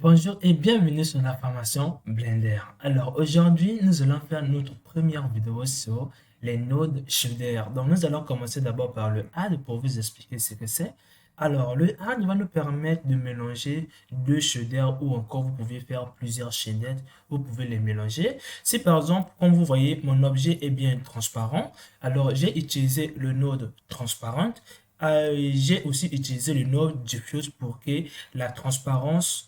Bonjour et bienvenue sur la formation Blender. Alors aujourd'hui, nous allons faire notre première vidéo sur les nodes shader. Donc nous allons commencer d'abord par le add pour vous expliquer ce que c'est. Alors le add va nous permettre de mélanger deux shaders ou encore vous pouvez faire plusieurs shaders, vous pouvez les mélanger. Si par exemple, comme vous voyez, mon objet est bien transparent, alors j'ai utilisé le node transparent. J'ai aussi utilisé le node diffuse pour que la transparence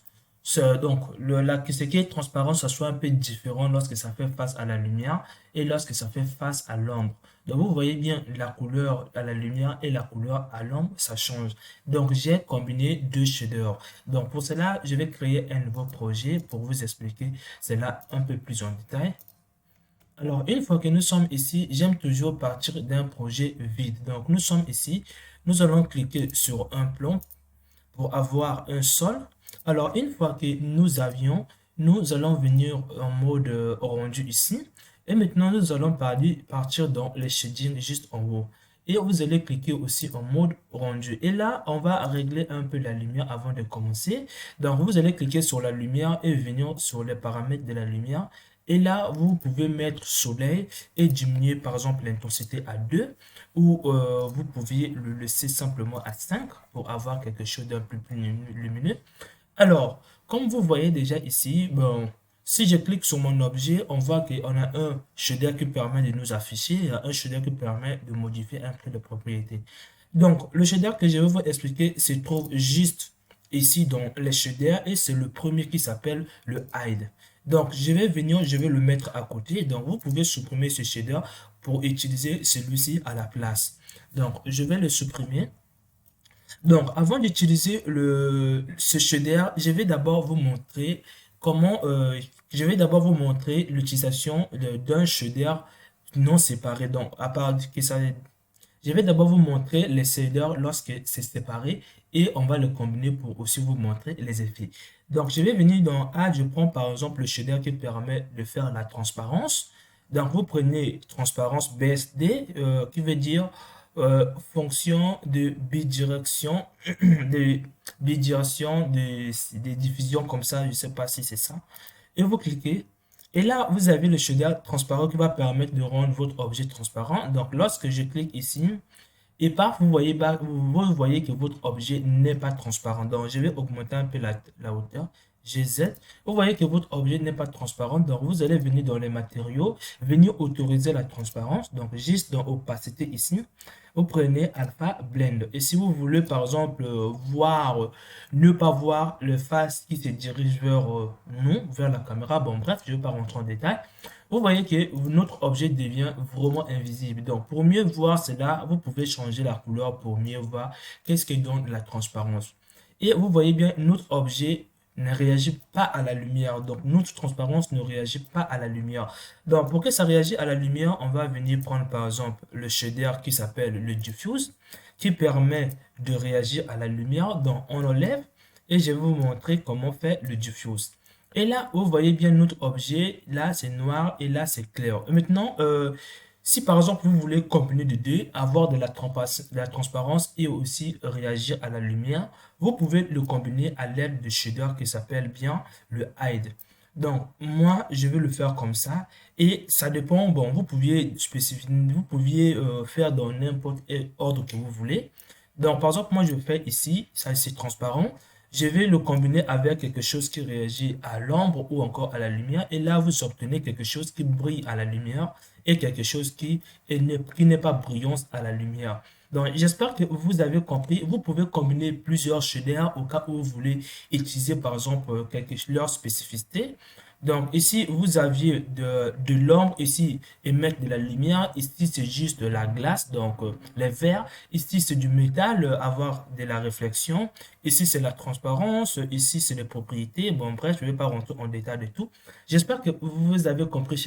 donc, ce qui est transparent, ça soit un peu différent lorsque ça fait face à la lumière et lorsque ça fait face à l'ombre. Donc, vous voyez bien la couleur à la lumière et la couleur à l'ombre, ça change. Donc, j'ai combiné deux shaders. Donc, pour cela, je vais créer un nouveau projet pour vous expliquer cela un peu plus en détail. Alors, une fois que nous sommes ici, j'aime toujours partir d'un projet vide. Donc, nous sommes ici. Nous allons cliquer sur un plan pour avoir un sol. Alors, une fois que nous allons venir en mode rendu ici. Et maintenant, nous allons partir dans les shadings juste en haut. Et vous allez cliquer aussi en mode rendu. Et là, on va régler un peu la lumière avant de commencer. Donc, vous allez cliquer sur la lumière et venir sur les paramètres de la lumière. Et là, vous pouvez mettre soleil et diminuer par exemple l'intensité à 2 ou vous pouviez le laisser simplement à 5 pour avoir quelque chose d'un peu plus lumineux. Alors, comme vous voyez déjà ici, bon, si je clique sur mon objet, on voit qu'on a un shader qui permet de nous afficher, il y a un shader qui permet de modifier un peu de propriété. Donc, le shader que je vais vous expliquer se trouve juste ici dans les shaders et c'est le premier qui s'appelle le hide. Donc, je vais venir, je vais le mettre à côté. Donc, vous pouvez supprimer ce shader pour utiliser celui-ci à la place. Donc, je vais le supprimer. Donc, avant d'utiliser ce shader, je vais d'abord vous montrer comment, je vais d'abord vous montrer l'utilisation d'un shader non séparé. Donc, à part que ça, je vais d'abord vous montrer les shaders lorsque c'est séparé et on va le combiner pour aussi vous montrer les effets. Donc, je vais venir dans Add, je prends par exemple le shader qui permet de faire la transparence. Donc, vous prenez transparence BSD qui veut dire fonction de bidirection, de bidirection, de diffusion comme ça, je ne sais pas si c'est ça. Et vous cliquez. Et là, vous avez le shader transparent qui va permettre de rendre votre objet transparent. Donc, lorsque je clique ici, et paf, vous voyez que votre objet n'est pas transparent. Donc, je vais augmenter un peu la hauteur. GZ. Vous voyez que votre objet n'est pas transparent. Donc, vous allez venir dans les matériaux, venir autoriser la transparence. Donc, juste dans opacité ici, vous prenez Alpha Blend. Et si vous voulez, par exemple, ne pas voir le face qui se dirige vers nous, vers la caméra. Bon, bref, je ne vais pas rentrer en détail. Vous voyez que notre objet devient vraiment invisible. Donc, pour mieux voir cela, vous pouvez changer la couleur pour mieux voir qu'est-ce qui donne la transparence. Et vous voyez bien, notre objet ne réagit pas à la lumière. Donc, notre transparence ne réagit pas à la lumière. Donc, pour que ça réagisse à la lumière, on va venir prendre par exemple le shader qui s'appelle le diffuse, qui permet de réagir à la lumière. Donc, on enlève et je vais vous montrer comment faire le diffuse. Et là, vous voyez bien notre objet. Là, c'est noir et là, c'est clair. Et maintenant, si par exemple, vous voulez combiner les deux, avoir de la transparence et aussi réagir à la lumière, vous pouvez le combiner à l'aide de shader qui s'appelle bien le hide. Donc, moi, je vais le faire comme ça. Et ça dépend, bon, vous pouviez spécifier, vous pouviez faire dans n'importe quel ordre que vous voulez. Donc, par exemple, moi, je fais ici, ça c'est transparent. Je vais le combiner avec quelque chose qui réagit à l'ombre ou encore à la lumière. Et là, vous obtenez quelque chose qui brille à la lumière et quelque chose qui n'est pas brillant à la lumière. Donc, j'espère que vous avez compris. Vous pouvez combiner plusieurs shaders au cas où vous voulez utiliser, par exemple, leur spécificité. Donc, ici, vous aviez de l'ombre, ici, émettre de la lumière. Ici, c'est juste de la glace, donc les verres. Ici, c'est du métal, avoir de la réflexion. Ici, c'est la transparence. Ici, c'est les propriétés. Bon, bref, je ne vais pas rentrer en détail de tout. J'espère que vous avez compris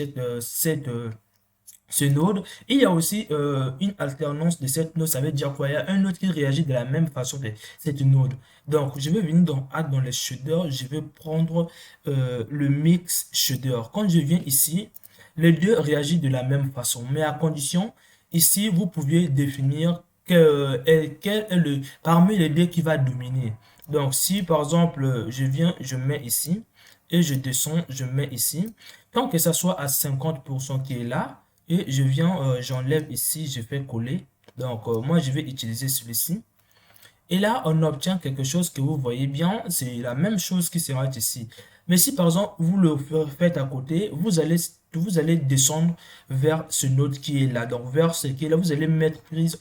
ce node. Il y a aussi une alternance de cette node. Ça veut dire quoi? Il y a un node qui réagit de la même façon que cette node. Donc, je vais venir dans Add dans les shaders. Je vais prendre le mix shader. Quand je viens ici, les deux réagissent de la même façon. Mais à condition, ici, vous pouvez définir quel est parmi les deux qui va dominer. Donc, si par exemple, je viens, je mets ici et je descends, je mets ici. Tant que ça soit à 50% qui est là, et je viens, j'enlève ici, je fais coller. Donc, moi, je vais utiliser celui-ci. Et là, on obtient quelque chose que vous voyez bien, c'est la même chose qui sera ici. Mais si par exemple, vous le faites à côté, vous allez descendre vers ce node qui est là. Donc, vers ce qui est là, vous allez mettre plus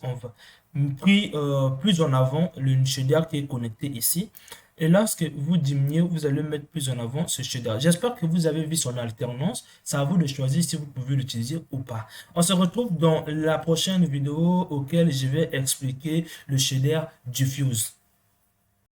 en avant le shader qui est connecté ici. Et lorsque vous diminuez, vous allez mettre plus en avant ce shader. J'espère que vous avez vu son alternance. C'est à vous de choisir si vous pouvez l'utiliser ou pas. On se retrouve dans la prochaine vidéo auquel je vais expliquer le shader diffuse.